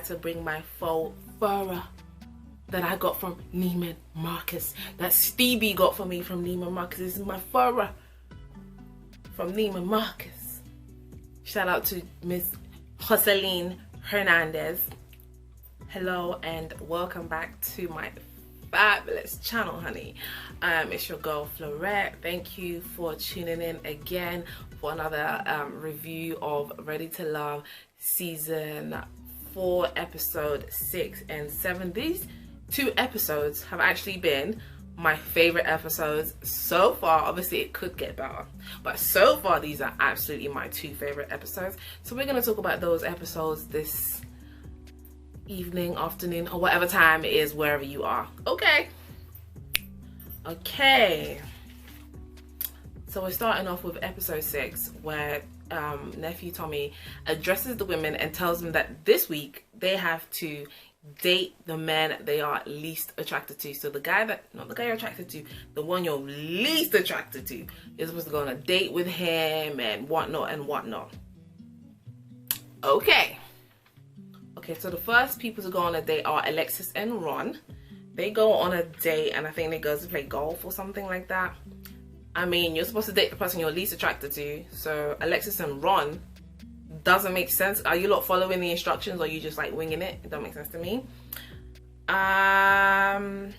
decided to bring my faux fur that I got from Neiman Marcus, that Stevie got for me from Neiman Marcus. This is my fur from Neiman Marcus. Shout out to Miss Joseline Hernandez. Hello and welcome back to my fabulous channel, honey. It's your girl Fleurette. Thank you for tuning in again for another review of Ready to Love season 4 episode 6 and 7. These 2 episodes have actually been my favorite episodes so far. Obviously it could get better, but so far these are absolutely my 2 favorite episodes. So we're going to talk about those episodes this evening, afternoon, or whatever time it is wherever you are. Okay, so we're starting off with episode 6 where nephew Tommy addresses the women and tells them that this week they have to date the men they are least attracted to. So the guy that, not the guy you're attracted to, the one you're least attracted to, you're supposed to go on a date with him and whatnot and whatnot. Okay, so the first people to go on a date are Alexis and Ron. They go on a date and I think they go to play golf or something like that. I mean, you're supposed to date the person you're least attracted to, so Alexis and Ron doesn't make sense. Are you lot following the instructions or are you just like winging it? It don't make sense to me. Then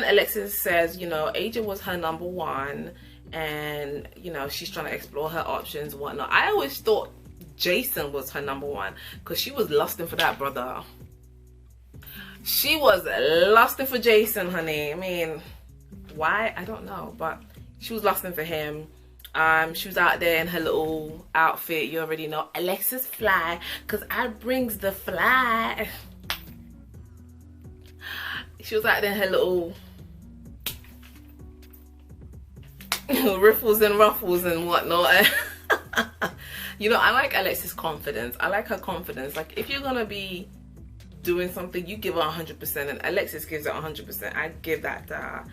Alexis says, you know, AJ was her #1 and, you know, she's trying to explore her options and whatnot. I always thought Jason was her #1 because she was lusting for that brother. She was lusting for Jason, honey. I mean, why? I don't know, but she was lusting for him. She was out there in her little outfit. You already know, Alexis fly, because I brings the fly. She was out there in her little riffles and ruffles and whatnot. You know, I like Alexis' confidence. I like her confidence. Like, if you're gonna be doing something, you give her 100%, and Alexis gives it 100%. I give that to her.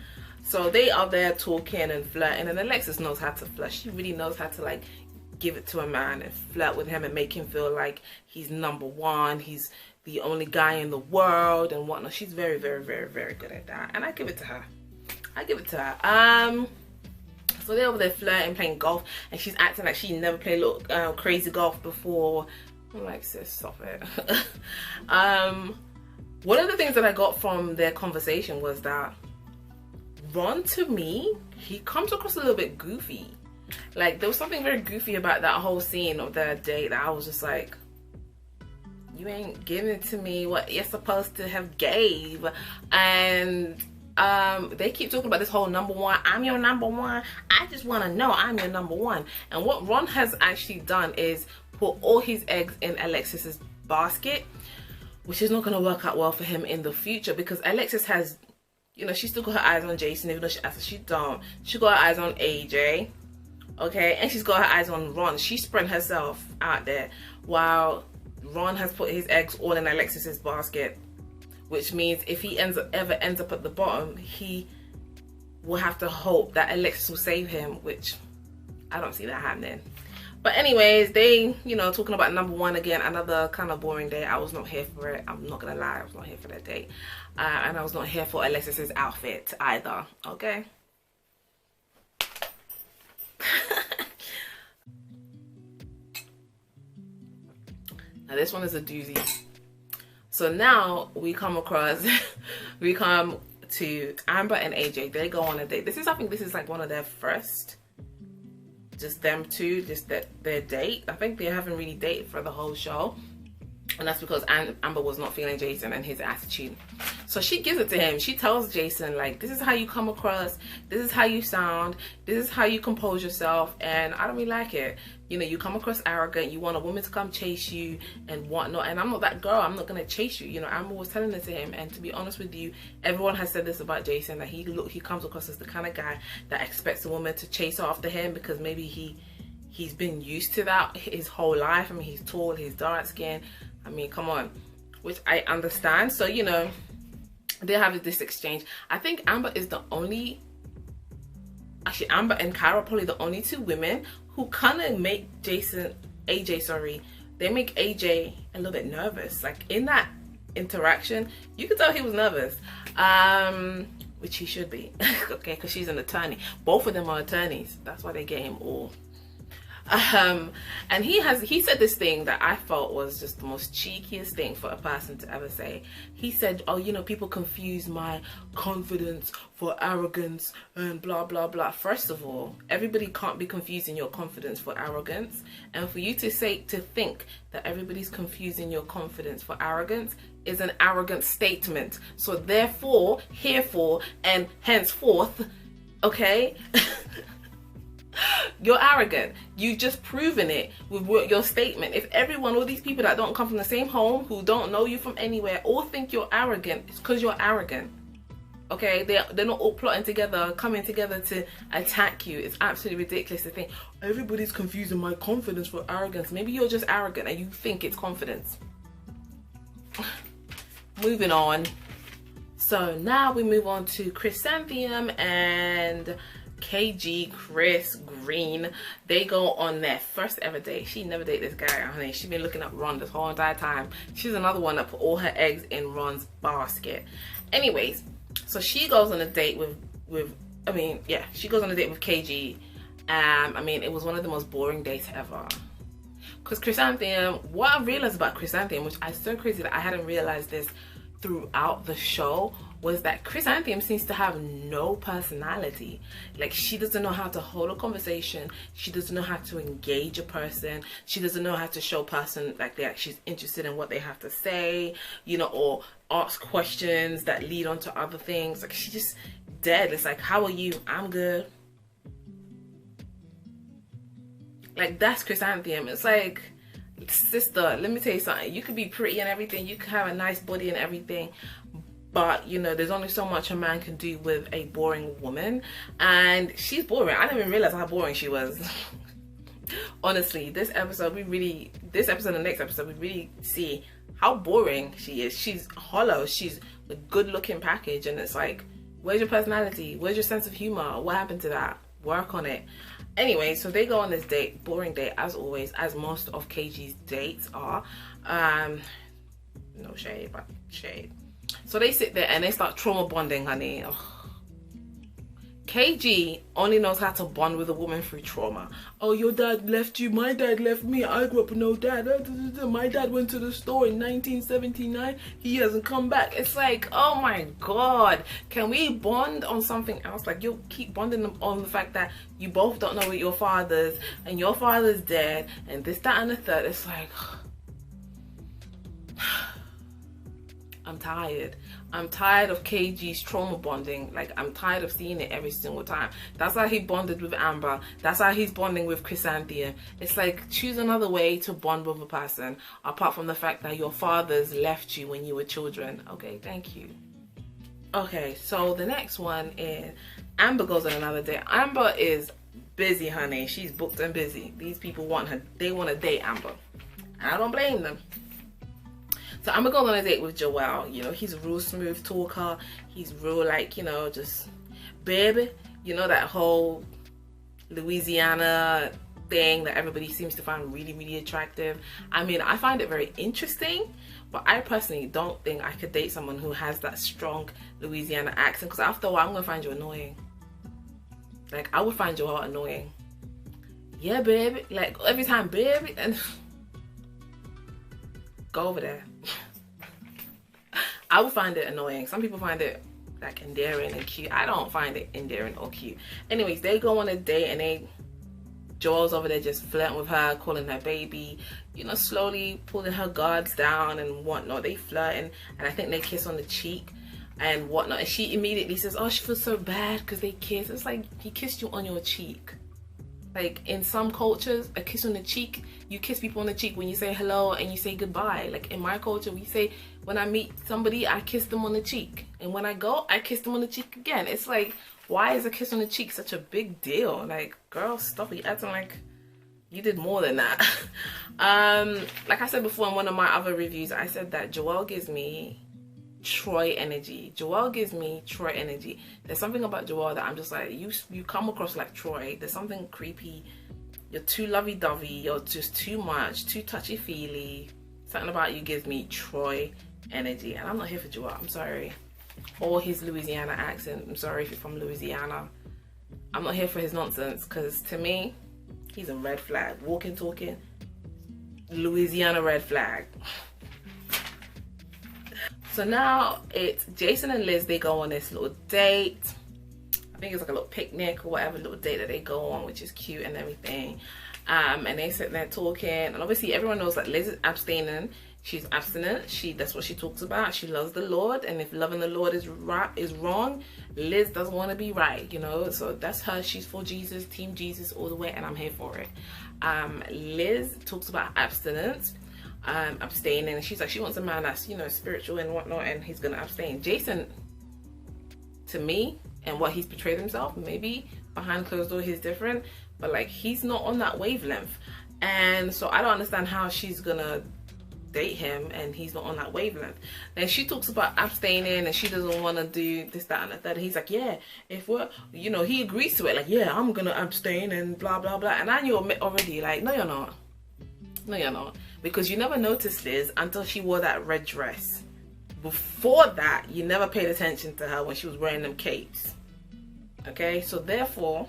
So they are there talking and flirting, and Alexis knows how to flirt. She really knows how to like give it to a man and flirt with him and make him feel like he's #1, he's the only guy in the world and whatnot. She's very, very, very, very good at that, and I give it to her. So they're over there flirting, playing golf, and she's acting like she never played little crazy golf before. I'm like, sis, stop it. One of the things that I got from their conversation was that Ron, to me, he comes across a little bit goofy. Like, there was something very goofy about that whole scene of their date that I was just like, you ain't giving it to me what you're supposed to have gave. And they keep talking about this whole #1. I'm your #1. I just want to know I'm your #1. And what Ron has actually done is put all his eggs in Alexis's basket, which is not going to work out well for him in the future, because Alexis has, you know, she's still got her eyes on Jason, even though she got her eyes on AJ, okay, and she's got her eyes on Ron. She spread herself out there, while Ron has put his eggs all in Alexis's basket, which means if he ever ends up at the bottom, he will have to hope that Alexis will save him, which I don't see that happening. But anyways, they, you know, talking about #1 again, another kind of boring day. I was not here for it. I'm not gonna lie, I was not here for that date. And I was not here for Alexis's outfit either, okay? Now this one is a doozy. So now we come across, we come to Amber and AJ. They go on a date. I think this is like one of their first, just them two, just their date. I think they haven't really dated for the whole show, and that's because Amber was not feeling Jason and his attitude. So she gives it to him. She tells Jason, like, this is how you come across, this is how you sound, this is how you compose yourself, and I don't really like it. You know, you come across arrogant, you want a woman to come chase you and whatnot, and I'm not that girl. I'm not gonna chase you. You know, Amber was telling it to him, and to be honest with you, everyone has said this about Jason, that he comes across as the kind of guy that expects a woman to chase after him, because maybe he's been used to that his whole life. I mean, he's tall, he's dark skinned. I mean, come on, which I understand. So, you know, they have this exchange. I think Amber is the only, actually Amber and Kyra are probably the only 2 women who kind of make AJ they make AJ a little bit nervous. Like in that interaction, you could tell he was nervous, which he should be. Okay, because she's an attorney. Both of them are attorneys. That's why they get him all. And he said this thing that I felt was just the most cheekiest thing for a person to ever say. He said, oh, you know, people confuse my confidence for arrogance and blah blah blah. First of all, everybody can't be confusing your confidence for arrogance, and for you to think that everybody's confusing your confidence for arrogance is an arrogant statement. So therefore, herefore, and henceforth, okay, you're arrogant. You just proven it with your statement. If everyone, all these people that don't come from the same home, who don't know you from anywhere, all think you're arrogant, it's because you're arrogant. Okay, they're not all plotting together, coming together to attack you. It's absolutely ridiculous to think everybody's confusing my confidence for arrogance. Maybe you're just arrogant and you think it's confidence. Moving on. So now we move on to Chrysanthemum and KG, Chris Green. They go on their first ever date. She never dated this guy, honey. She's been looking up Ron this whole entire time. She's another one that put all her eggs in Ron's basket. Anyways, so she goes on a date she goes on a date with KG. I mean, it was one of the most boring dates ever. Because Chrysanthemum, what I realized about Chrysanthemum, which is so crazy that I hadn't realized this throughout the show, was that Chrysanthemum seems to have no personality. Like, she doesn't know how to hold a conversation. She doesn't know how to engage a person. She doesn't know how to show a person like that she's interested in what they have to say, you know, or ask questions that lead on to other things. Like, she's just dead. It's like, how are you? I'm good. Like, that's Chrysanthemum. It's like, sister, let me tell you something. You could be pretty and everything. You could have a nice body and everything. But, you know, there's only so much a man can do with a boring woman. And she's boring. I didn't even realize how boring she was. Honestly, this episode and the next episode, we really see how boring she is. She's hollow. She's a good looking package. And it's like, where's your personality? Where's your sense of humor? What happened to that? Work on it. Anyway, so they go on this date, boring date as always, as most of KG's dates are. No shade, but shade. So they sit there and they start trauma bonding, honey. Ugh. KG only knows how to bond with a woman through trauma. Oh, your dad left you, my dad left me, I grew up with no dad. My dad went to the store in 1979, he hasn't come back. It's like, oh my god, can we bond on something else? Like, you keep bonding on the fact that you both don't know your fathers and your father's dead and this, that and the third. It's like, I'm tired. I'm tired of KG's trauma bonding. Like, I'm tired of seeing it every single time. That's how he bonded with Amber. That's how he's bonding with Chrysanthemum. It's like, choose another way to bond with a person apart from the fact that your fathers left you when you were children. Okay, thank you. Okay, so the next one is Amber goes on another date. Amber is busy, honey. She's booked and busy. These people want her. They want to date Amber. I don't blame them. So I'm gonna go on a date with Joel. You know, he's a real smooth talker. He's real, like, you know, just baby. You know, that whole Louisiana thing that everybody seems to find really, really attractive. I mean, I find it very interesting, but I personally don't think I could date someone who has that strong Louisiana accent, because after a while, I'm gonna find you annoying. Like, I would find Joel annoying. Yeah, baby. Like, every time, baby. And go over there. I would find it annoying. Some people find it like endearing and cute. I don't find it endearing or cute. Anyways, they go on a date and Joel's over there just flirting with her, calling her baby, you know, slowly pulling her guards down and whatnot. They flirting and I think they kiss on the cheek and whatnot. And she immediately says, oh, she feels so bad because they kiss. It's like, he kissed you on your cheek. Like, in some cultures, a kiss on the cheek, you kiss people on the cheek when you say hello and you say goodbye. Like, in my culture, we say, when I meet somebody, I kiss them on the cheek. And when I go, I kiss them on the cheek again. It's like, why is a kiss on the cheek such a big deal? Like, girl, stop it. Acting like you did more than that. Like I said before in one of my other reviews, I said that Joel gives me Troy energy. Joel gives me Troy energy. There's something about Joel that I'm just like, you come across like Troy. There's something creepy. You're too lovey-dovey. You're just too much, too touchy-feely. Something about you gives me Troy energy, and I'm not here for Joel. I'm sorry. Or his Louisiana accent. I'm sorry if you're from Louisiana. I'm not here for his nonsense, because to me, he's a red flag. Walking, talking, Louisiana red flag. So now it's Jason and Liz. They go on this little date. I think it's like a little picnic or whatever, little date that they go on, which is cute and everything. And they sit there talking, and obviously everyone knows that Liz is abstaining. She's abstinent. That's what she talks about. She loves the Lord, and if loving the Lord is wrong, Liz doesn't want to be right, you know. So that's her. She's for Jesus, team Jesus all the way, and I'm here for it. Liz talks about abstinence, abstaining, and she's like, she wants a man that's, you know, spiritual and whatnot, and he's gonna abstain. Jason, to me, and what he's portrayed himself, maybe behind closed door he's different, but like, he's not on that wavelength. And so I don't understand how she's gonna date him and he's not on that wavelength. Then she talks about abstaining and she doesn't want to do this, that, and the third. And he's like, yeah, if we're, you know, he agrees to it, like, yeah, I'm gonna abstain and blah blah blah. And I knew already, like, no you're not, no you're not, because you never noticed Liz until she wore that red dress. Before that, you never paid attention to her when she was wearing them capes. Okay, so therefore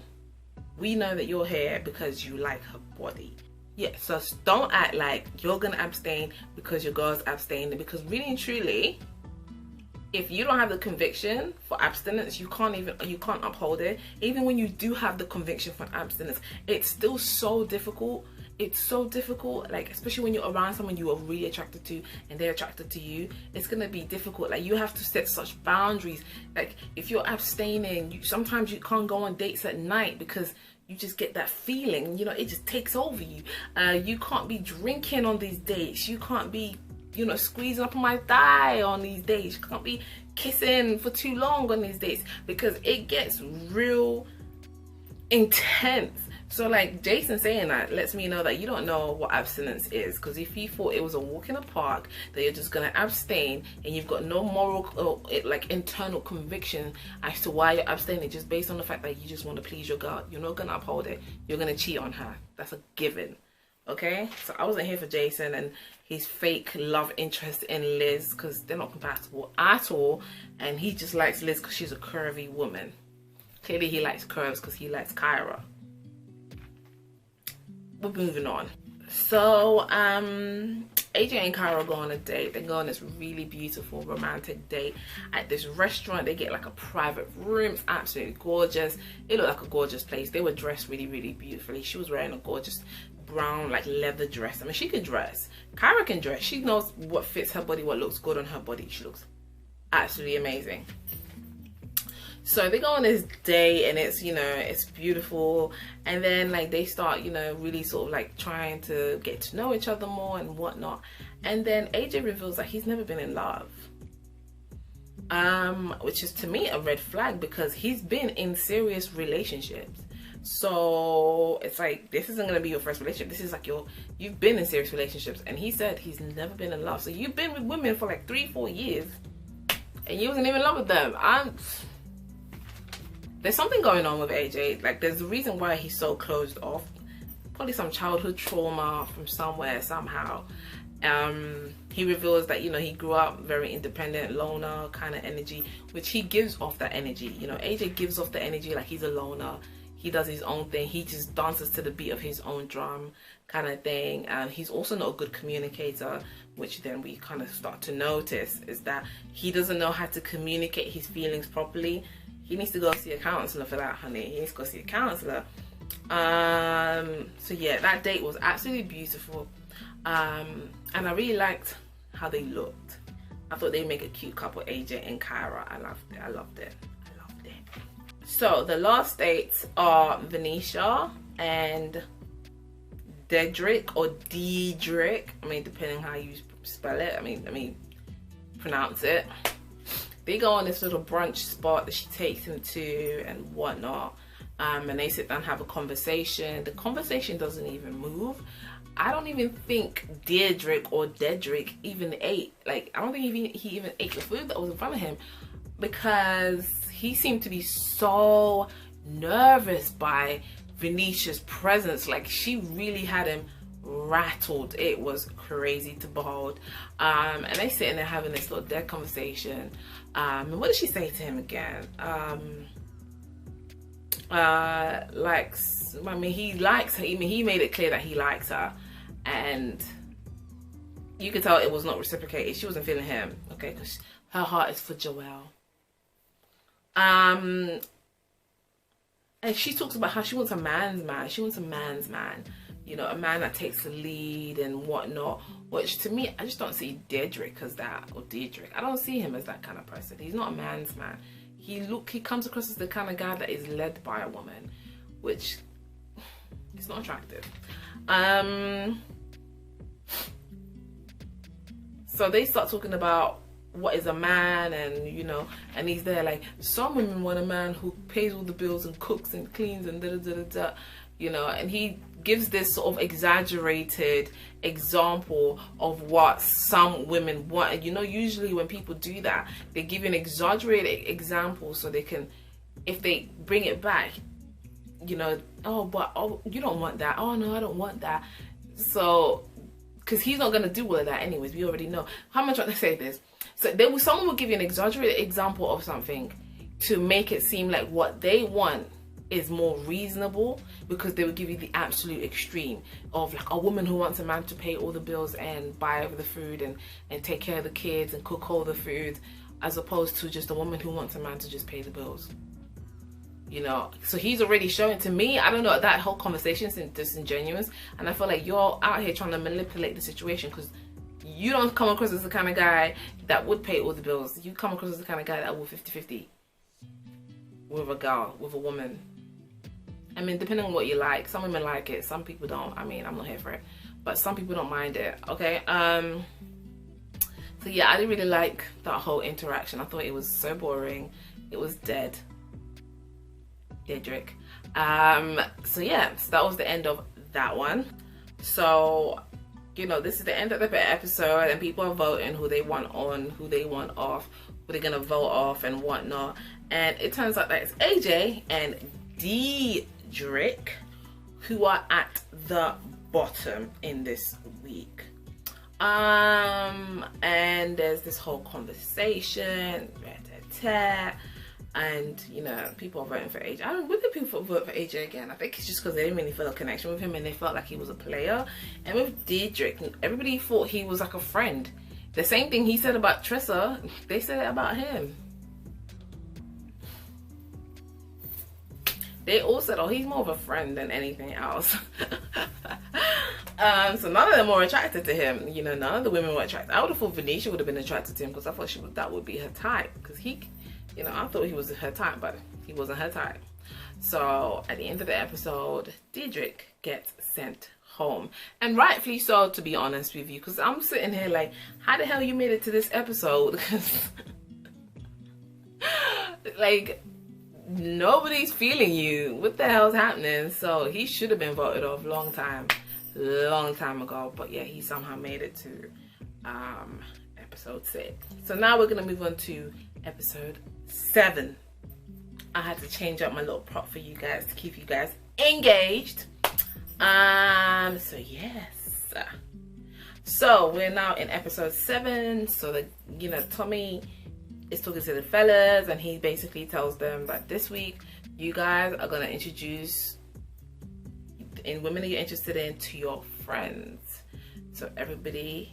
we know that you're here because you like her body. Yeah, so don't act like you're gonna abstain because your girl's abstaining, because really and truly, if you don't have the conviction for abstinence, you can't uphold it. Even when you do have the conviction for abstinence, it's still so difficult. It's so difficult, like, especially when you're around someone you are really attracted to and they're attracted to you. It's gonna be difficult. Like, you have to set such boundaries. Like, if you're abstaining, sometimes you can't go on dates at night because you just get that feeling, you know, it just takes over you. You can't be drinking on these dates. You can't be, you know, squeezing up on my thigh on these dates. You can't be kissing for too long on these dates, because it gets real intense. So like, Jason saying that lets me know that you don't know what abstinence is, because if you thought it was a walk in the park, that you're just gonna abstain and you've got no moral or like internal conviction as to why you're abstaining, just based on the fact that you just want to please your girl, you're not gonna uphold it. You're gonna cheat on her. That's a given. Okay, so I wasn't here for Jason and his fake love interest in Liz, because they're not compatible at all, and he just likes Liz because she's a curvy woman. Clearly he likes curves because he likes Kyra. We're moving on. So AJ and Kyra go on a date. They go on this really beautiful romantic date at this restaurant. They get like a private room. It's absolutely gorgeous. It looked like a gorgeous place. They were dressed really, really beautifully. She was wearing a gorgeous brown like leather dress. I mean, she can dress. Kyra can dress. She knows what fits her body, what looks good on her body. She looks absolutely amazing. So they go on this date and it's, you know, it's beautiful, and then like they start, you know, really sort of like trying to get to know each other more and whatnot. And then AJ reveals that he's never been in love, which is to me a red flag, because he's been in serious relationships. So it's like, this isn't gonna be your first relationship. This is like you've been in serious relationships, and he said he's never been in love. So you've been with women for like 3-4 years and you wasn't even in love with them. There's something going on with AJ. Like, there's a reason why he's so closed off. Probably some childhood trauma from somewhere, somehow. He reveals that, you know, he grew up very independent, loner kind of energy, which he gives off that energy. You know, AJ gives off the energy like he's a loner. He does his own thing. He just dances to the beat of his own drum kind of thing. He's also not a good communicator, which then we kind of start to notice, is that he doesn't know how to communicate his feelings properly. He needs to go see a counselor for that, honey. He needs to go see a counselor. So yeah, that date was absolutely beautiful. And I really liked how they looked. I thought they'd make a cute couple, AJ and Kyra. I loved it. I loved it. I loved it. So the last dates are Venetia and Dedrick, or Dedrick. I mean, depending how you spell it. I mean, pronounce it. They go on this little brunch spot that she takes him to and whatnot. And they sit down and have a conversation. The conversation doesn't even move. I don't even think Dedrick even ate. Like, I don't think he even ate the food that was in front of him, because he seemed to be so nervous by Venetia's presence. Like, she really had him rattled. It was crazy to behold. And they sitting there having this little dead conversation. And what did she say to him again? Like, I mean, he likes her. I mean, he made it clear that he likes her, and you could tell it was not reciprocated. She wasn't feeling him, okay, because her heart is for Joelle. And she talks about how she wants a man's man. She wants a man's man, you know, a man that takes the lead and whatnot. Which, to me, I just don't see Dedrick as that, or Dedrick. I don't see him as that kind of person. He's not a man's man. He comes across as the kind of guy that is led by a woman, which is not attractive. So they start talking about what is a man, and you know, and he's there like, some women want a man who pays all the bills and cooks and cleans and da da da da, you know, and he gives this sort of exaggerated example of what some women want. And you know, usually when people do that, they give you an exaggerated example so they can, if they bring it back, you know, oh, but oh, you don't want that. Oh no, I don't want that. So, because he's not gonna do all of that anyways. We already know. How am I trying to say this? So someone will give you an exaggerated example of something to make it seem like what they want is more reasonable, because they would give you the absolute extreme of like a woman who wants a man to pay all the bills and buy over the food and take care of the kids and cook all the food, as opposed to just a woman who wants a man to just pay the bills. You know, so he's already showing, to me, I don't know, that whole conversation is disingenuous, and I feel like you're out here trying to manipulate the situation, because you don't come across as the kind of guy that would pay all the bills. You come across as the kind of guy that will 50-50 with a girl, with a woman. I mean, depending on what you like. Some women like it, some people don't. I mean, I'm not here for it, but some people don't mind it, okay? So yeah, I didn't really like that whole interaction. I thought it was so boring. It was dead. Dedrick. So yeah, so that was the end of that one. So, you know, this is the end of the episode, and people are voting who they want on, who they want off, who they're gonna vote off and whatnot. And it turns out that it's AJ and Dedrick who are at the bottom in this week. And there's this whole conversation, and you know, people are voting for AJ. I don't know, whether people vote for AJ again. I think it's just because they didn't really feel a connection with him, and they felt like he was a player. And with Dedrick, everybody thought he was like a friend. The same thing he said about Trissa, they said it about him. They all said, oh, he's more of a friend than anything else. So none of them were attracted to him. You know, none of the women were attracted. I would have thought Venetia would have been attracted to him, because I thought that would be her type. Because he, you know, I thought he was her type, but he wasn't her type. So at the end of the episode, Dedrick gets sent home. And rightfully so, to be honest with you. Because I'm sitting here like, how the hell you made it to this episode? Because, like, nobody's feeling you. What the hell's happening? So he should have been voted off long time ago, but yeah, he somehow made it to episode 6. So now we're gonna move on to episode 7. I had to change up my little prop for you guys to keep you guys engaged. So yes, so we're now in episode 7. So the, you know, Tommy is talking to the fellas, and he basically tells them that this week you guys are gonna introduce in women that you're interested in to your friends. So everybody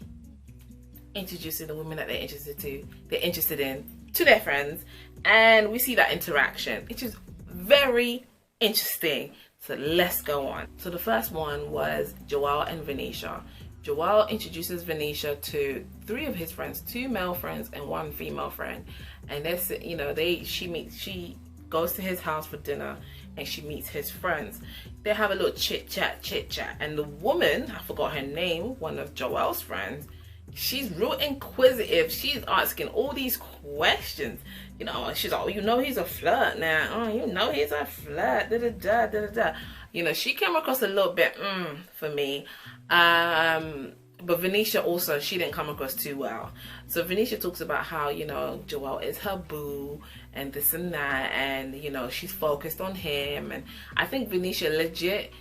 introducing the women that they're interested in to their friends, and we see that interaction, which is very interesting. So let's go on. So the first one was Joelle and Venetia. Joelle introduces Venetia to 3 of his friends, 2 male friends and 1 female friend. And that's, you know, she goes to his house for dinner, and she meets his friends. They have a little chit chat. And the woman, I forgot her name, one of Joelle's friends, she's real inquisitive. She's asking all these questions. You know, she's like, oh, you know he's a flirt now. Oh, you know he's a flirt. Da da da da da. You know, she came across a little bit for me. But Venetia also, she didn't come across too well. So Venetia talks about how, you know, Joel is her boo and this and that, and, you know, she's focused on him. And I think Venetia legit,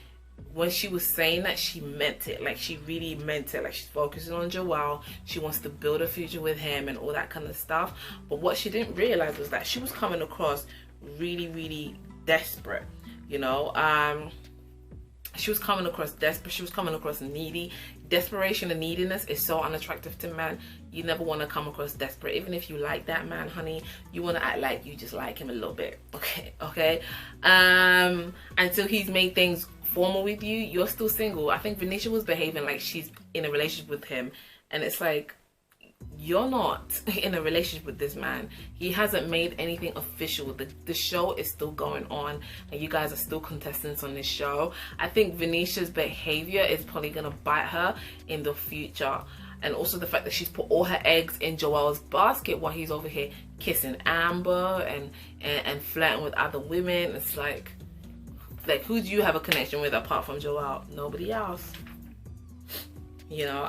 when she was saying that, she meant it. Like, she really meant it. Like, she's focusing on Joel. She wants to build a future with him and all that kind of stuff. But what she didn't realize was that she was coming across really, really desperate, you know. She was coming across desperate. She was coming across needy. Desperation and neediness is so unattractive to men. You never want to come across desperate. Even if you like that man, honey, you want to act like you just like him a little bit. Okay. Until he's made things formal with you, you're still single. I think Venetia was behaving like she's in a relationship with him, and it's like, you're not in a relationship with this man. He hasn't made anything official. The show is still going on, and you guys are still contestants on this show. I think Venetia's behavior is probably gonna bite her in the future. And also the fact that she's put all her eggs in Joel's basket while he's over here kissing Amber and flirting with other women. It's like who do you have a connection with apart from Joel? Nobody else. You know,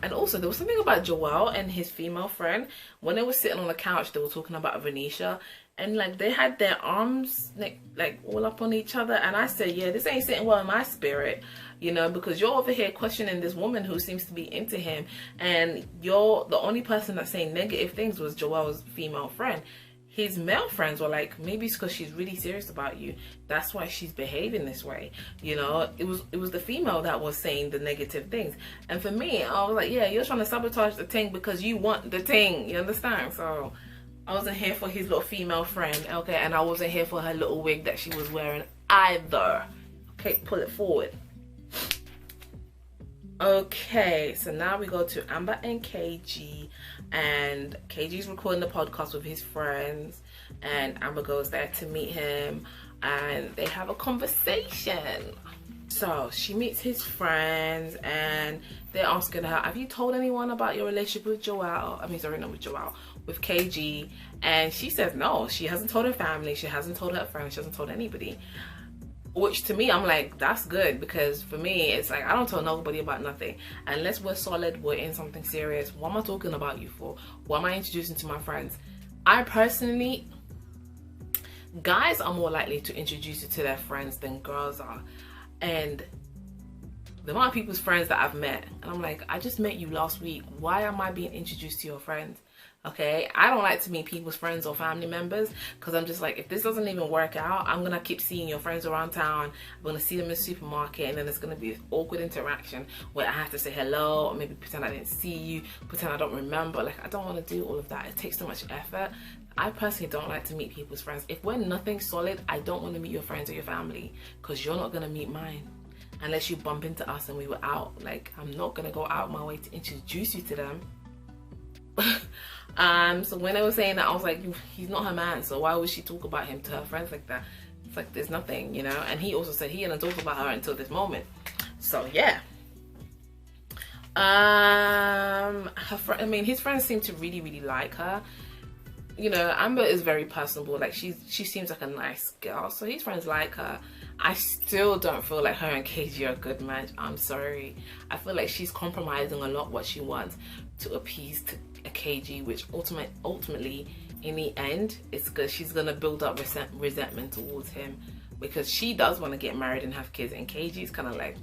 and also there was something about Joel and his female friend. When they were sitting on the couch, they were talking about Venetia, and like they had their arms like all up on each other, and I said, yeah, this ain't sitting well in my spirit, you know, because you're over here questioning this woman who seems to be into him, and you're the only person that's saying negative things was Joel's female friend. His male friends were like, maybe it's because she's really serious about you. That's why she's behaving this way. You know, it was the female that was saying the negative things. And for me, I was like, yeah, you're trying to sabotage the thing because you want the thing. You understand? So I wasn't here for his little female friend, okay? And I wasn't here for her little wig that she was wearing either. Okay, pull it forward. Okay, so now we go to Amber and KG, and KG's recording the podcast with his friends, and Amber goes there to meet him, and they have a conversation. So she meets his friends, and they're asking her, have you told anyone about your relationship with Joel? I mean, sorry, not with Joel, with KG. And she says no, she hasn't told her family, she hasn't told her friends, she hasn't told anybody. Which to me, I'm like, that's good, because for me, it's like, I don't tell nobody about nothing. Unless we're solid, we're in something serious. What am I talking about you for? What am I introducing to my friends? I personally, guys are more likely to introduce you to their friends than girls are. And the amount of people's friends that I've met, and I'm like, I just met you last week. Why am I being introduced to your friends? Okay, I don't like to meet people's friends or family members, because I'm just like, if this doesn't even work out, I'm gonna keep seeing your friends around town. I'm gonna see them in the supermarket, and then there's gonna be this awkward interaction where I have to say hello, or maybe pretend I didn't see you, pretend I don't remember. Like, I don't want to do all of that. It takes so much effort. I personally don't like to meet people's friends. If we're nothing solid, I don't want to meet your friends or your family, because you're not gonna meet mine unless you bump into us and we were out. Like, I'm not gonna go out of my way to introduce you to them. So when they were saying that, I was like, he's not her man, so why would she talk about him to her friends like that? It's like, there's nothing, you know. And he also said he hadn't talked about her until this moment. So yeah, her friend, I mean, his friends seem to really like her. You know, Amber is very personable. Like, she seems like a nice girl, so his friends like her. I still don't feel like her and KG are a good match. I'm sorry. I feel like she's compromising a lot what she wants to appease to a KG, which ultimately in the end, it's because she's gonna build up resentment towards him, because she does want to get married and have kids, and KG's kind of like,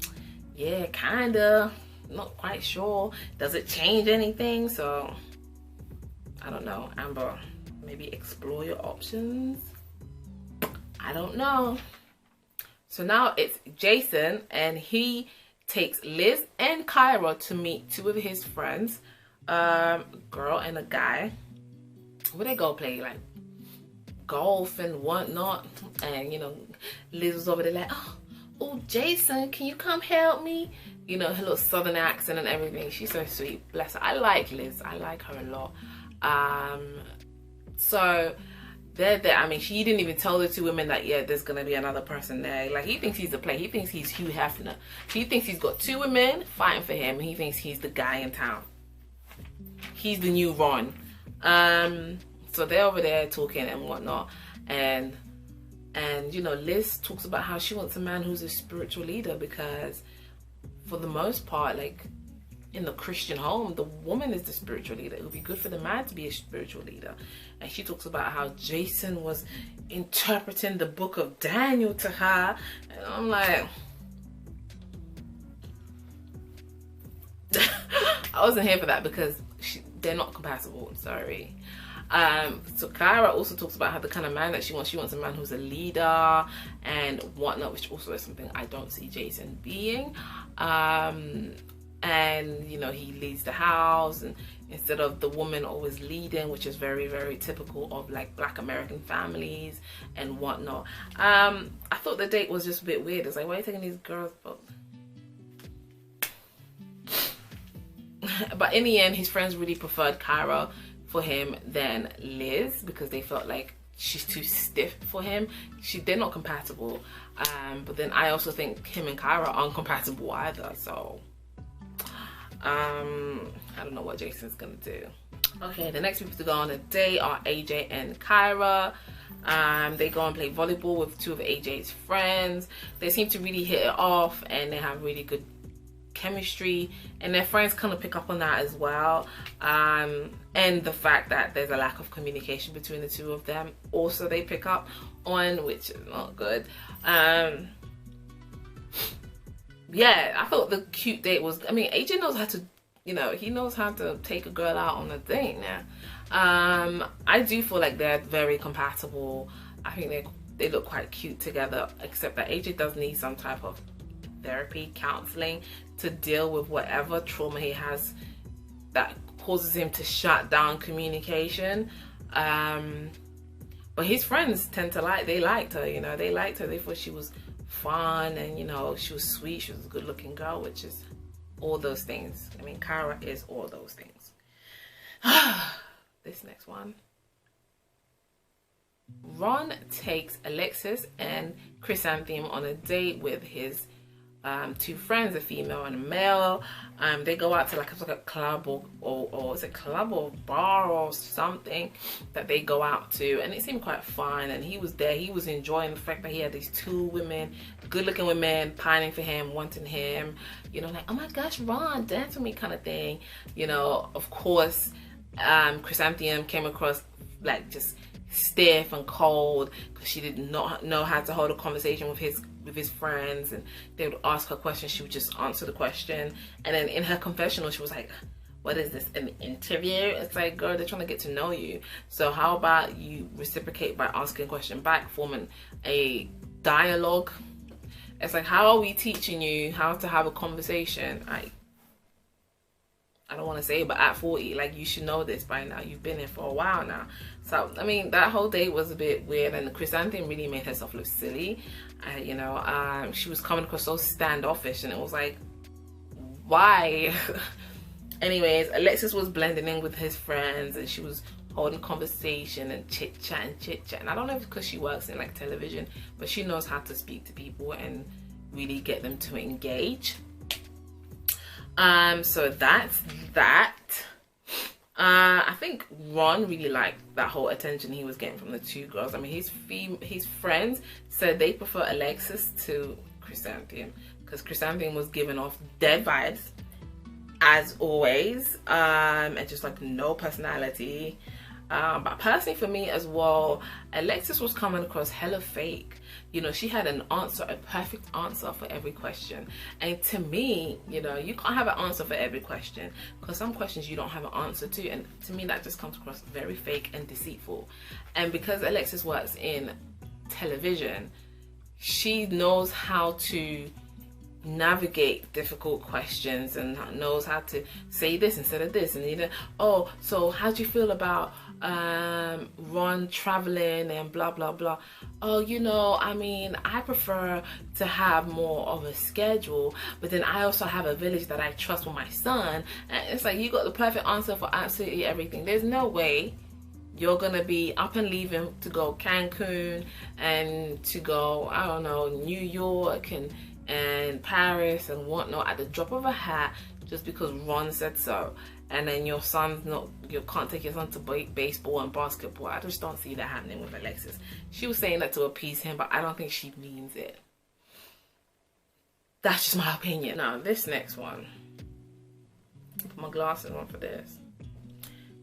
yeah, kinda, not quite sure. Does it change anything? So I don't know, Amber, maybe explore your options. I don't know. So now it's Jason, and he takes Liz and Kyra to meet two of his friends, girl and a guy. Where they go play like golf and whatnot, and you know, Liz was over there like, oh Jason, can you come help me? You know, her little southern accent and everything. She's so sweet, bless her. I like Liz, I like her a lot. So they're there. I mean, she didn't even tell the two women that, yeah, there's gonna be another person there. Like, he thinks he's the play. He thinks he's Hugh Hefner. He thinks he's got two women fighting for him, and he thinks he's the guy in town. He's the new Ron. So they're over there talking and whatnot, and you know, Liz talks about how she wants a man who's a spiritual leader, because for the most part, like, in the Christian home, the woman is the spiritual leader. It would be good for the man to be a spiritual leader. And she talks about how Jason was interpreting the book of Daniel to her. And I'm like, I wasn't here for that, because they're not compatible. I'm sorry. So Kyra also talks about how the kind of man that she wants a man who's a leader and whatnot, which also is something I don't see Jason being. And you know, he leads the house, and instead of the woman always leading, which is very, very typical of like Black American families and whatnot. I thought the date was just a bit weird. It's like, why are you taking these girls? But in the end, his friends really preferred Kyra for him than Liz, because they felt like she's too stiff for him. They're not compatible. But then I also think him and Kyra aren't compatible either. So I don't know what Jason's gonna do. Okay, the next people to go on a date are AJ and Kyra. They go and play volleyball with two of AJ's friends. They seem to really hit it off, and they have really good chemistry, and their friends kind of pick up on that as well. And the fact that there's a lack of communication between the two of them also they pick up on, which is not good. Yeah, I thought the cute date was, I mean, AJ knows how to, you know, he knows how to take a girl out on a date now. I do feel like they're very compatible. I think they look quite cute together, except that AJ does need some type of therapy, counseling to deal with whatever trauma he has that causes him to shut down communication. But his friends tend to they liked her, you know, they liked her. They thought she was fun, and you know, she was sweet, she was a good looking girl, which is all those things. I mean, Kyra is all those things. This next one. Ron takes Alexis and Chrysanthemum on a date with his two friends, a female and a male. They go out to like a club or is it club or bar or something that they go out to, and it seemed quite fun. And he was there, he was enjoying the fact that he had these two women, good looking women, pining for him, wanting him, you know, like, oh my gosh, Ron, dance with me kind of thing. You know, of course, Chrysanthemum came across like just stiff and cold, because she did not know how to hold a conversation with his friends, and they would ask her questions, she would just answer the question. And then in her confessional, she was like, what is this, an interview? It's like, girl, they're trying to get to know you, so how about you reciprocate by asking a question back, forming a dialogue. It's like, how are we teaching you how to have a conversation? I don't want to say, but at 40, like, you should know this by now. You've been here for a while now. So, I mean, that whole date was a bit weird, and the Chrysanthemum really made herself look silly. You know, she was coming across so standoffish, and it was like, why? Anyways, Alexis was blending in with his friends, and she was holding conversation and chit-chat. And I don't know if it's because she works in, like, television, but she knows how to speak to people and really get them to engage. So that's that. I think Ron really liked that whole attention he was getting from the two girls. I mean, his friends said they prefer Alexis to Chrysanthemum, because Chrysanthemum was giving off dead vibes, as always, and just like no personality. But personally for me as well, Alexis was coming across hella fake. You know, she had an answer, a perfect answer for every question. And to me, you know, you can't have an answer for every question, because some questions you don't have an answer to. And to me, that just comes across very fake and deceitful. And because Alexis works in television, she knows how to navigate difficult questions and knows how to say this instead of this. And you know, oh, so how do you feel about Ron traveling and blah blah blah? Oh, you know, I mean, I prefer to have more of a schedule, but then I also have a village that I trust with my son. And it's like, you got the perfect answer for absolutely everything. There's no way you're gonna be up and leaving to go Cancun and to go, I don't know, New York and Paris and whatnot at the drop of a hat just because Ron said so. And then your son's not, you can't take your son to baseball and basketball. I just don't see that happening with Alexis. She was saying that to appease him, but I don't think she means it. That's just my opinion. Now, this next one. Put my glasses on for this.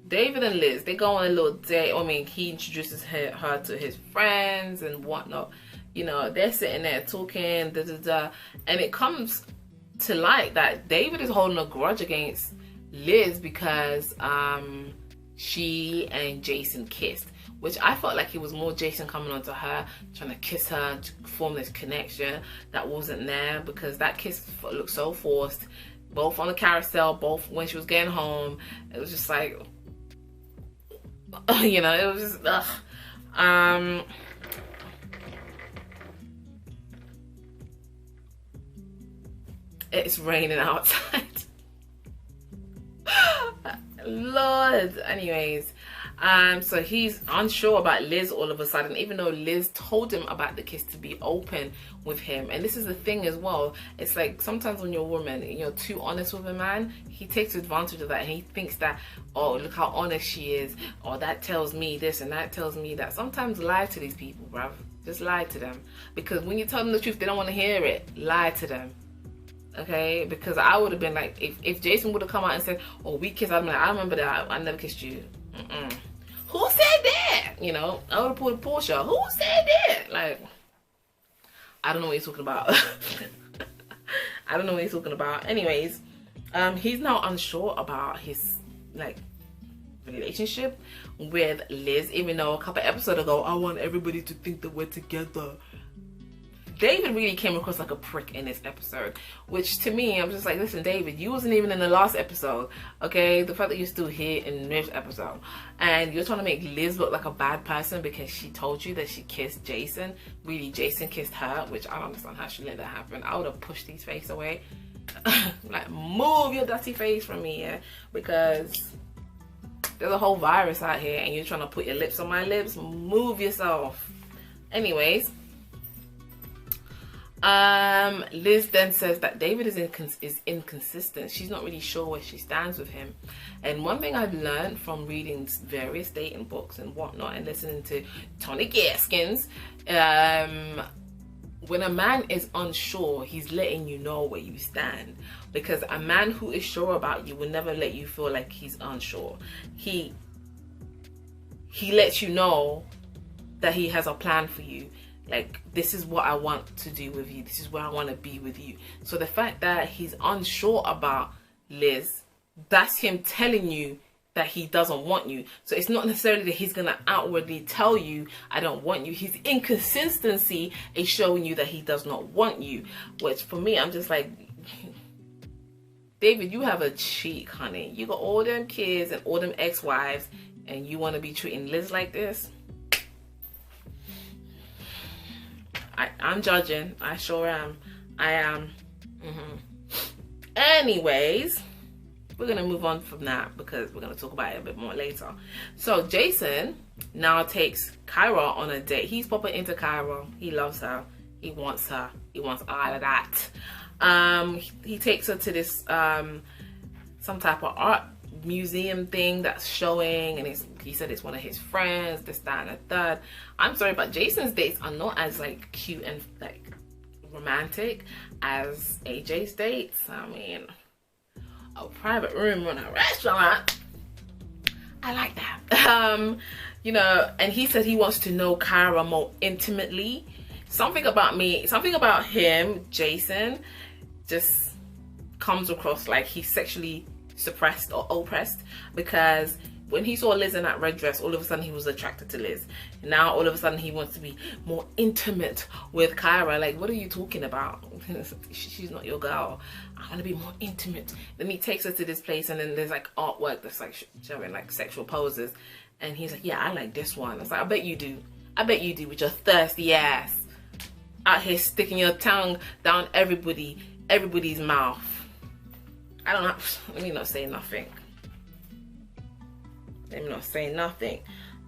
David and Liz, they go on a little date. I mean, he introduces her to his friends and whatnot. You know, they're sitting there talking, and it comes to light that David is holding a grudge against Liz because she and Jason kissed, which I felt like it was more Jason coming onto her, trying to kiss her, to form this connection that wasn't there, because that kiss looked so forced, both on the carousel, both when she was getting home. It was just like, you know, it was just, it's raining outside. Lord. Anyways, so he's unsure about Liz all of a sudden, even though Liz told him about the kiss to be open with him. And this is the thing as well, it's like sometimes when you're a woman and you're too honest with a man, he takes advantage of that, and he thinks that, oh, look how honest she is, or that tells me this and that tells me that. Sometimes lie to these people, bruv. Just lie to them, because when you tell them the truth, they don't want to hear it. Lie to them. Okay, because I would have been like, if Jason would have come out and said, oh, we kissed, I'd be like, I remember that, I never kissed you. Who said that? You know, I would have pulled a Portia. Who said that? Like, I don't know what he's talking about. I don't know what he's talking about. Anyways, he's now unsure about his, like, relationship with Liz, even though a couple episodes ago, I want everybody to think that we're together. David really came across like a prick in this episode, which to me, I'm just like, listen, David, you wasn't even in the last episode, okay? The fact that you're still here in this episode, and you're trying to make Liz look like a bad person because she told you that she kissed Jason. Really, Jason kissed her, which I don't understand how she let that happen. I would have pushed his face away. Like, move your dirty face from me, yeah? Because there's a whole virus out here, and you're trying to put your lips on my lips. Move yourself. Anyways, Liz then says that David is inconsistent. She's not really sure where she stands with him. And one thing I've learned from reading various dating books and whatnot, and listening to Tony Gaskins, when a man is unsure, he's letting you know where you stand. Because a man who is sure about you will never let you feel like he's unsure. He lets you know that he has a plan for you. Like, this is what I want to do with you. This is where I want to be with you. So the fact that he's unsure about Liz, that's him telling you that he doesn't want you. So it's not necessarily that he's going to outwardly tell you, I don't want you. His inconsistency is showing you that he does not want you. Which for me, I'm just like, David, you have a cheek, honey. You got all them kids and all them ex-wives, and you want to be treating Liz like this? I'm judging. I sure am. I am. Anyways, we're going to move on from that because we're going to talk about it a bit more later. So Jason now takes Kyra on a date. He's popping into Kyra. He loves her. He wants her. He wants all of that. He takes her to this some type of art museum thing that's showing, and he said it's one of his friends, this, that, and the third. I'm sorry, but Jason's dates are not as like cute and like romantic as AJ's dates. I mean, a private room in a restaurant, I like that. You know, and he said he wants to know Kyra more intimately. Something about him, Jason, just comes across like he's sexually suppressed or oppressed, because when he saw Liz in that red dress, all of a sudden he was attracted to Liz. Now all of a sudden he wants to be more intimate with Kyra. Like, what are you talking about? She's not your girl. I want to be more intimate. Then he takes her to this place, and then there's like artwork that's like showing like sexual poses, and he's like, yeah, I like this one. I was like, I bet you do. I bet you do, with your thirsty ass out here sticking your tongue down everybody's mouth. I don't know. Let me not say nothing. Let me not say nothing.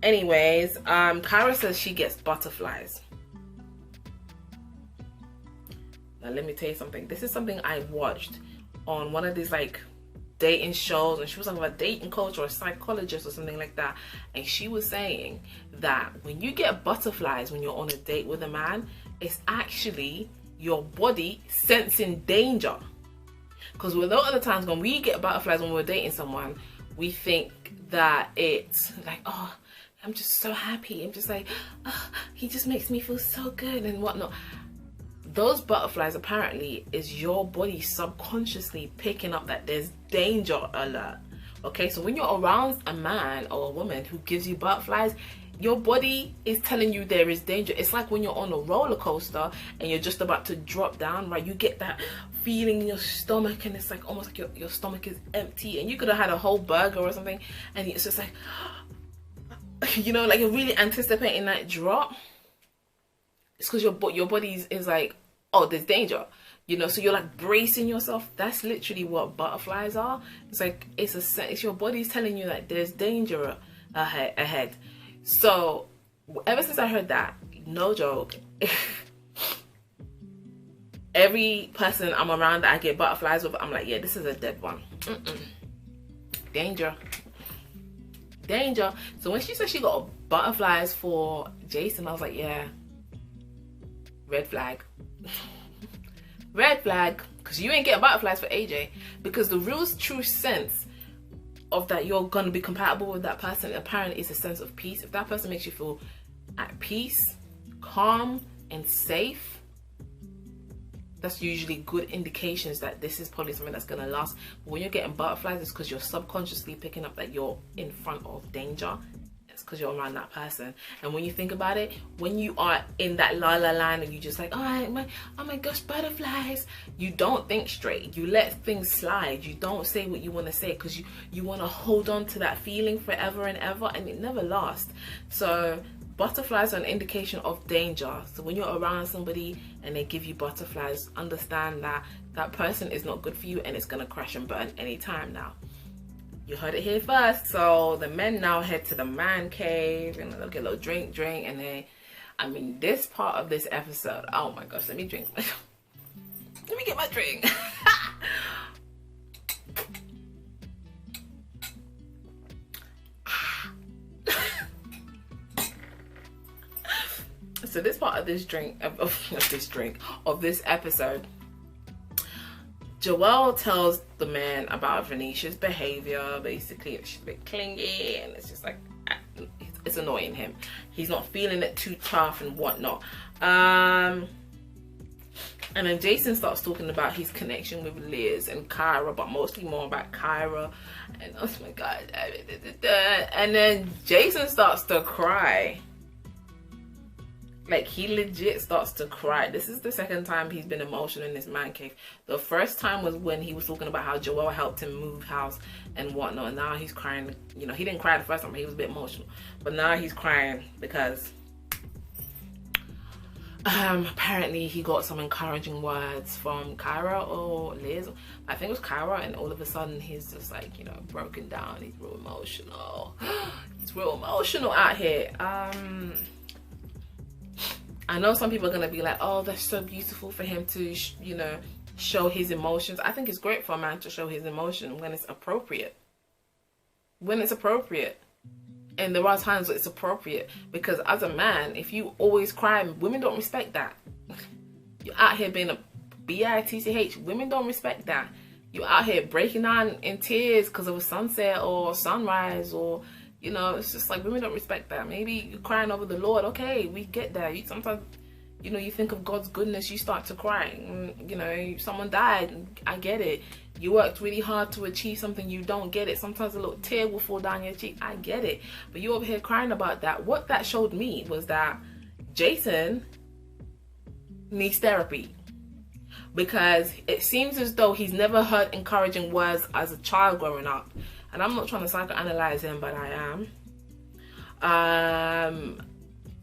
Anyways, Kyra says she gets butterflies. Now let me tell you something. This is something I watched on one of these like dating shows, and she was talking about dating coach or a psychologist or something like that. And she was saying that when you get butterflies when you're on a date with a man, it's actually your body sensing danger. Because a lot of the times when we get butterflies when we're dating someone, we think that it's like, oh, I'm just so happy. I'm just like, oh, he just makes me feel so good and whatnot. Those butterflies apparently is your body subconsciously picking up that there's danger alert. Okay, so when you're around a man or a woman who gives you butterflies, your body is telling you there is danger. It's like when you're on a roller coaster and you're just about to drop down, right? You get that feeling in your stomach and it's like almost like your stomach is empty and you could have had a whole burger or something and it's just like, you know, like you're really anticipating that drop. It's because your body is like, oh, there's danger, you know, so you're like bracing yourself. That's literally what butterflies are. It's like it's your body's telling you that there's danger ahead. So ever since I heard that, no joke, every person I'm around that I get butterflies with, I'm like, yeah, this is a dead one. Danger. So when she said she got butterflies for Jason, I was like, yeah, red flag. Red flag, because you ain't getting butterflies for AJ. Because the real true sense of that you're gonna be compatible with that person apparently is a sense of peace. If that person makes you feel at peace, calm and safe, that's usually good indications that this is probably something that's gonna last. But when you're getting butterflies, it's because you're subconsciously picking up that you're in front of danger. It's because you're around that person. And when you think about it, when you are in that la la land and you just like, oh my gosh, butterflies, you don't think straight. You let things slide. You don't say what you want to say because you want to hold on to that feeling forever and ever, and it never lasts. So butterflies are an indication of danger. So when you're around somebody and they give you butterflies, understand that that person is not good for you and it's gonna crash and burn anytime now. You heard it here first. So the men now head to the man cave and they'll get a little drink, and then, I mean, this part of this episode, oh my gosh, let me drink. Let me get my drink. So this part of this of this episode, Joelle tells the man about Venetia's behavior. Basically, she's a bit clingy and it's just like, it's annoying him. He's not feeling it too tough and whatnot. And then Jason starts talking about his connection with Liz and Kyra, but mostly more about Kyra. And oh my God. And then Jason starts to cry. Like, he legit starts to cry. This is the second time he's been emotional in this man cave. The first time was when he was talking about how Joelle helped him move house and whatnot. And now he's crying. You know, he didn't cry the first time. He was a bit emotional. But now he's crying because apparently he got some encouraging words from Kyra or Liz. I think it was Kyra. And all of a sudden he's just like, you know, broken down. He's real emotional. He's real emotional out here. I know some people are going to be like, oh, that's so beautiful for him to, you know, show his emotions. I think it's great for a man to show his emotion when it's appropriate. When it's appropriate. And there are times where it's appropriate. Because as a man, if you always cry, women don't respect that. You're out here being a bitch. Women don't respect that. You're out here breaking down in tears because of a sunset or sunrise or... You know, it's just like women don't respect that. Maybe you're crying over the Lord. Okay, we get that. Sometimes, you know, you think of God's goodness, you start to cry. You know, someone died. I get it. You worked really hard to achieve something. You don't get it. Sometimes a little tear will fall down your cheek. I get it. But you over here crying about that. What that showed me was that Jason needs therapy. Because it seems as though he's never heard encouraging words as a child growing up. And I'm not trying to psychoanalyze him, but I am.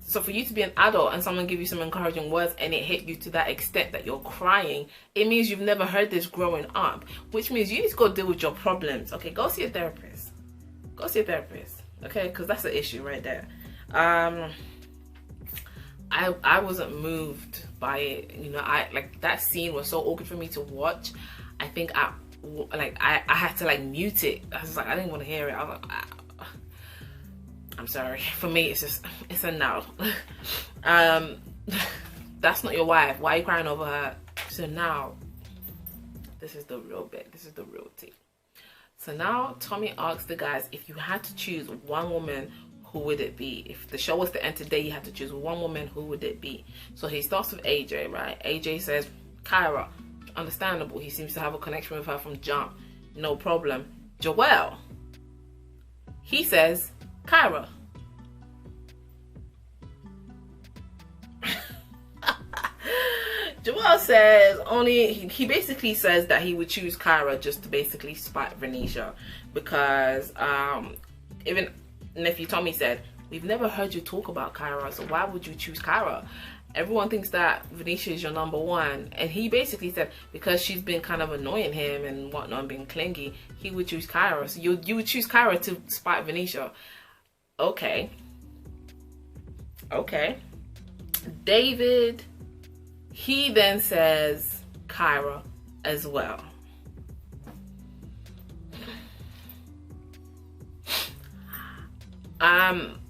So for you to be an adult and someone give you some encouraging words and it hit you to that extent that you're crying, it means you've never heard this growing up. Which means you need to go deal with your problems. Okay, go see a therapist. Go see a therapist. Okay, because that's an issue right there. I wasn't moved by it. You know, like that scene was so awkward for me to watch. I think I had to like mute it. I was like, I didn't want to hear it. I was like, I'm sorry. For me, it's a no. That's not your wife. Why are you crying over her? So now, This is the real bit. This is the real tea. So now Tommy asks the guys, if you had to choose one woman, who would it be? If the show was to end today, you had to choose one woman, who would it be? So he starts with AJ, right? AJ says, Kyra. Understandable. He seems to have a connection with her from jump. No problem. Joel. He says, Kyra. Joel says he basically says that he would choose Kyra just to basically spite Venetia, because even nephew Tommy said, we've never heard you talk about Kyra, so why would you choose Kyra? Everyone thinks that Venetia is your number one, and he basically said because she's been kind of annoying him and whatnot, being clingy, he would choose Kyra. So you would choose Kyra to spite Venetia. Okay. David, he then says Kyra as well.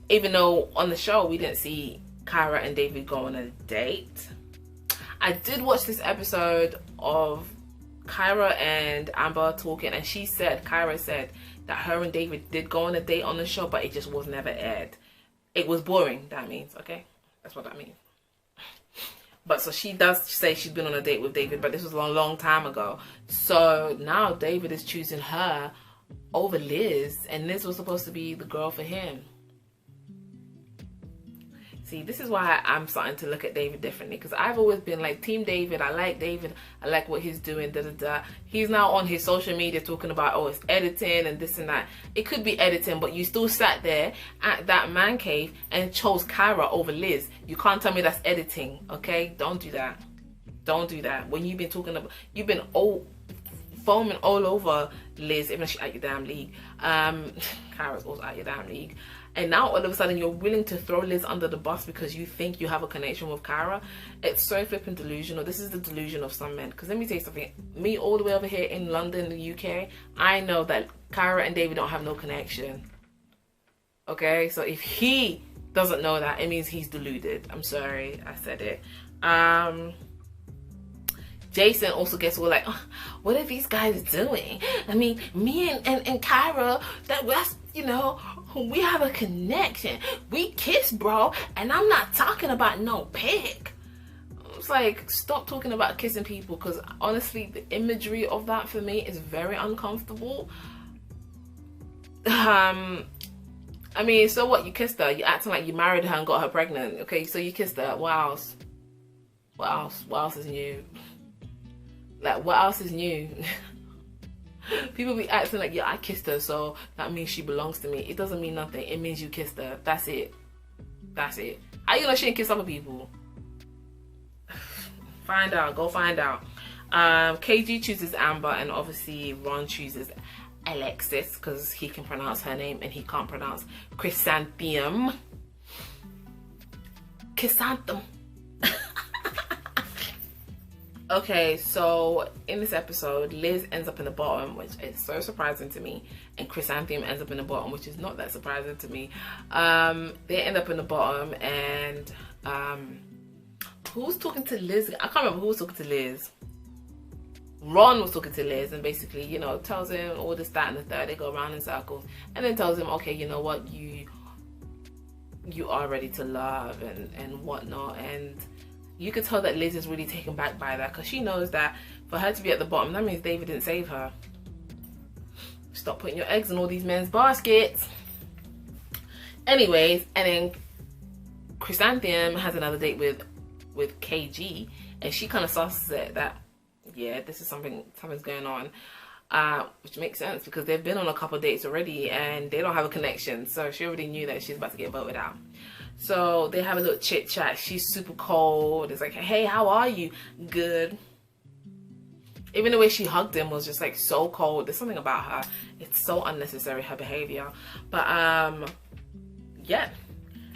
Even though on the show we didn't see Kyra and David go on a date, I did watch this episode of Kyra and Amber talking, and Kyra said that her and David did go on a date on the show, but it just was never aired. It was boring, that means, okay? That's what that means. But so she does say she's been on a date with David, but this was a long time ago. So now David is choosing her over Liz, and Liz was supposed to be the girl for him. See, this is why I'm starting to look at David differently, because I've always been like Team David. I like David. I like what he's doing. He's now on his social media talking about, oh, it's editing and this and that. It could be editing, but you still sat there at that man cave and chose Kyra over Liz. You can't tell me that's editing, okay? Don't do that. Don't do that. When you've been talking about, you've been foaming all over Liz, even though she's out your damn league. Kyra's also out your damn league. And now all of a sudden you're willing to throw Liz under the bus because you think you have a connection with Kyra. It's so flipping delusional. This is the delusion of some men. Because let me tell you something. Me all the way over here in London, the UK, I know that Kyra and David don't have no connection. Okay? So if he doesn't know that, it means he's deluded. I'm sorry, I said it. Jason also gets all like, oh, what are these guys doing? I mean, me and Kyra, that's, you know, we have a connection. We kiss, bro, and I'm not talking about no pig. It's like, stop talking about kissing people, because honestly, the imagery of that for me is very uncomfortable. I mean, so what? You kissed her. You're acting like you married her and got her pregnant. Okay, so you kissed her. What else? What else? What else is new? Like, what else is new? People be acting like, yeah, I kissed her, so that means she belongs to me. It doesn't mean nothing. It means you kissed her. That's it. That's it. How you know she didn't kiss other people? Find out. Go find out. KG chooses Amber, and obviously Ron chooses Alexis because he can pronounce her name and he can't pronounce Chrysanthemum. Chrysanthemum. Okay, so in this episode, Liz ends up in the bottom, which is so surprising to me, and Chrysanthemum ends up in the bottom, which is not that surprising to me. They end up in the bottom, and who's talking to Liz? I can't remember who was talking to Liz. Ron was talking to Liz and basically, you know, tells him all this, that, and the third. They go around in circles, and then tells him, okay, you know what, you are ready to love and whatnot. And you could tell that Liz is really taken back by that, because she knows that for her to be at the bottom, that means David didn't save her. Stop putting your eggs in all these men's baskets. Anyways, and then Chrysanthemum has another date with KG, and she kind of susses it that, yeah, this is something's going on, which makes sense because they've been on a couple of dates already and they don't have a connection. So she already knew that she's about to get voted out. So they have a little chit chat. She's super cold. It's like, hey, how are you? Good. Even the way she hugged him was just like so cold. There's something about her. It's so unnecessary, her behavior. But yeah,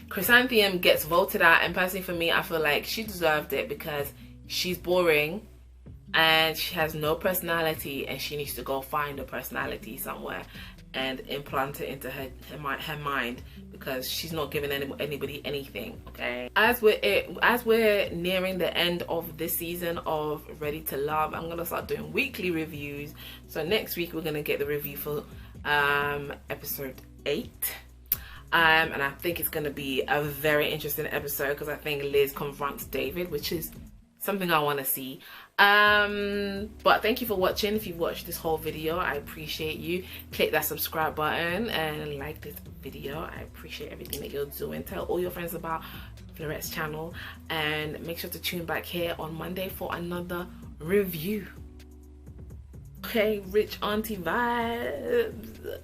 Chrysanthemum gets voted out, and personally for me, I feel like she deserved it because she's boring and she has no personality, and she needs to go find a personality somewhere. and implant it into her mind, because she's not giving anybody anything. Okay, as we're nearing the end of this season of Ready to Love, I'm gonna start doing weekly reviews. So next week we're gonna get the review for episode 8. And I think it's going to be a very interesting episode, because I think Liz confronts David, which is something I want to see. But thank you for watching. If you've watched this whole video, I appreciate you. Click that subscribe button and like this video. I appreciate everything that you're doing. Tell all your friends about Fleurette's channel, and make sure to tune back here on Monday for another review. Okay, rich auntie vibes.